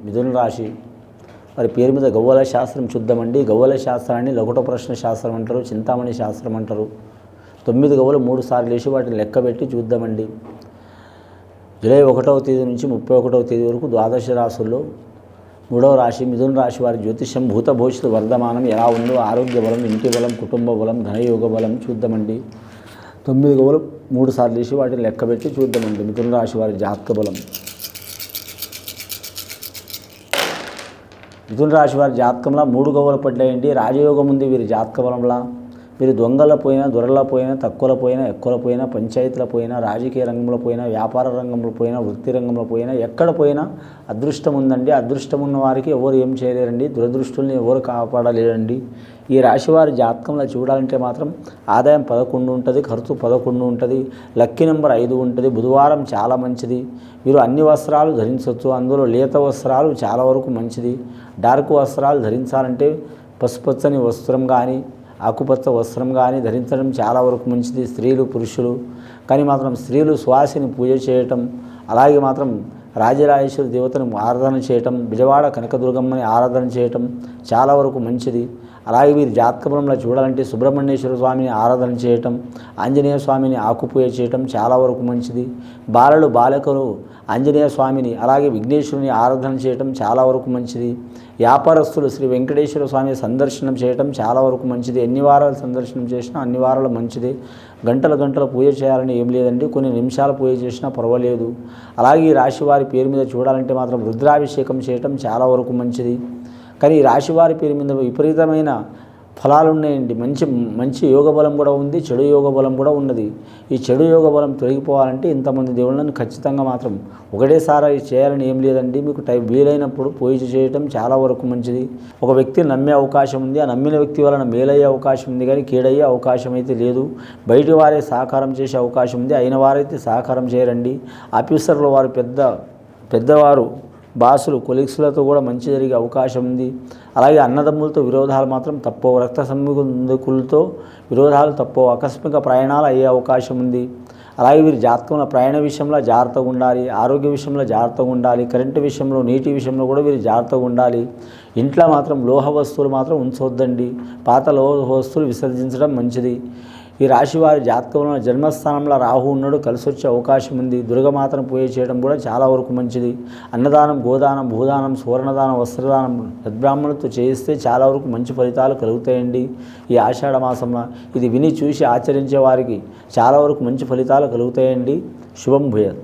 మిథున రాశి వారి పేరు మీద గవ్వల శాస్త్రం చూద్దామండి. గవ్వల శాస్త్రాన్ని లఘుట ప్రశ్న శాస్త్రం అంటారు, చింతామణి శాస్త్రం అంటారు. 9 గవ్వలు 3 సార్లు వేసి వాటిని లెక్కబెట్టి చూద్దామండి. జూలై 1వ తేదీ నుంచి 31వ తేదీ వరకు ద్వాదశ రాశుల్లో 3వ రాశి మిథున రాశి వారి జ్యోతిష్యం భూత భవిష్యత్తు వర్ధమానం ఎలా ఉందో, ఆరోగ్య బలం, ఇంటి బలం, కుటుంబ బలం, ధనయోగ బలం చూద్దామండి. 9 గవ్వలు 3 సార్లు వేసి వాటిని లెక్కబెట్టి చూద్దామండి. మిథున రాశి వారి జాతక బలం. మిథున రాశి వారి జాతకంలో 3 గవ్వలు పడ్డాయండి. రాజయోగం ఉంది వీరి జాతక బలంలా. మీరు దొంగల పోయినా, దొరల పోయినా, తక్కువల పోయినా, ఎక్కువల పోయినా, పంచాయతీల పోయినా, రాజకీయ రంగంలో పోయినా, వ్యాపార రంగంలో పోయినా, వృత్తి రంగంలో పోయినా, ఎక్కడ పోయినా అదృష్టం ఉందండి. అదృష్టం ఉన్న వారికి ఎవరు ఏం చేయలేరండి. దురదృష్టుల్ని ఎవరు కాపాడలేరండి. ఈ రాశివారి జాతకంలో చూడాలంటే మాత్రం ఆదాయం 11 ఉంటుంది, ఖర్చు 11 ఉంటుంది, లక్కీ నెంబర్ 5 ఉంటుంది. బుధవారం చాలా మంచిది. మీరు అన్ని వస్త్రాలు ధరించవచ్చు. అందులో లేత వస్త్రాలు చాలా వరకు మంచిది. డార్క్ వస్త్రాలు ధరించాలంటే పసుపచ్చని వస్త్రం కానీ, ఆకుపచ్చ వస్త్రం కానీ ధరించడం చాలా వరకు మంచిది, స్త్రీలు పురుషులు. కానీ మాత్రం స్త్రీలు శ్వాసని పూజ చేయటం, అలాగే మాత్రం రాజరాజేశ్వరి దేవతను ఆరాధన చేయటం, బిజవాడ కనకదుర్గమ్మని ఆరాధన చేయటం చాలా వరకు మంచిది. అలాగే వీరి జాతక బలంలో చూడాలంటే సుబ్రహ్మణ్యేశ్వర స్వామిని ఆరాధన చేయటం, ఆంజనేయ స్వామిని ఆకుపూజ చేయటం చాలా వరకు మంచిది. బాలలు బాలికలు ఆంజనేయ స్వామిని అలాగే విఘ్నేశ్వరుని ఆరాధన చేయటం చాలా వరకు మంచిది. వ్యాపారస్తులు శ్రీ వెంకటేశ్వర స్వామి సందర్శనం చేయటం చాలా వరకు మంచిది. ఎన్ని వారాలు సందర్శనం చేసినా అన్ని వారాలు మంచిది. గంటల పూజ చేయాలని ఏం లేదండి, కొన్ని నిమిషాలు పూజ చేసినా పర్వాలేదు. అలాగే ఈ రాశి వారి పేరు మీద చూడాలంటే మాత్రం రుద్రాభిషేకం చేయటం చాలా వరకు మంచిది. కానీ ఈ రాశివారి పేరు మీద విపరీతమైన ఫలాలు ఉన్నాయండి. మంచి యోగ బలం కూడా ఉంది, చెడు యోగ బలం కూడా ఉన్నది. ఈ చెడు యోగ బలం తొలగిపోవాలంటే ఇంతమంది దేవుళ్ళని ఖచ్చితంగా మాత్రం ఒకటేసారి చేయాలని ఏం లేదండి. మీకు వీలైనప్పుడు పూజ చేయటం చాలా వరకు మంచిది. ఒక వ్యక్తిని నమ్మే అవకాశం ఉంది. ఆ నమ్మిన వ్యక్తి వలన మేలయ్యే అవకాశం ఉంది, కానీ కీడయ్యే అవకాశం అయితే లేదు. బయటి వారే సహకారం చేసే అవకాశం ఉంది, అయిన వారైతే సహకారం చేయరండి. ఆఫీసర్లు వారు పెద్దవారు బాసులు కొలీగ్స్లతో కూడా మంచి జరిగే అవకాశం ఉంది. అలాగే అన్నదమ్ములతో విరోధాలు మాత్రం తప్పవు. రక్త సంబంధికులతో విరోధాలు తప్పవు. ఆకస్మిక ప్రయాణాలు అయ్యే అవకాశం ఉంది. అలాగే వీరి జాతకంలో ప్రయాణ విషయంలో జాగ్రత్తగా ఉండాలి, ఆరోగ్య విషయంలో జాగ్రత్తగా ఉండాలి, కరెంటు విషయంలో, నీటి విషయంలో కూడా వీరు జాగ్రత్తగా ఉండాలి. ఇంట్లో మాత్రం లోహ వస్తువులు మాత్రం ఉంచవద్దండి. పాత లోహ వస్తువులు విసర్జించడం మంచిది. ఈ రాశి వారి జాతకంలో జన్మస్థానంలో రాహు ఉన్నాడు, కలిసి వచ్చే అవకాశం ఉంది. దుర్గమాతను పూజ చేయడం కూడా చాలా వరకు మంచిది. అన్నదానం, గోదానం, భూదానం, సువర్ణదానం, వస్త్రదానం సద్బ్రాహ్మణులతో చేయిస్తే చాలా వరకు మంచి ఫలితాలు కలుగుతాయండి. ఈ ఆషాఢ మాసంలో ఇది విని చూసి ఆచరించే వారికి చాలా వరకు మంచి ఫలితాలు కలుగుతాయండి. శుభం భూయాత్.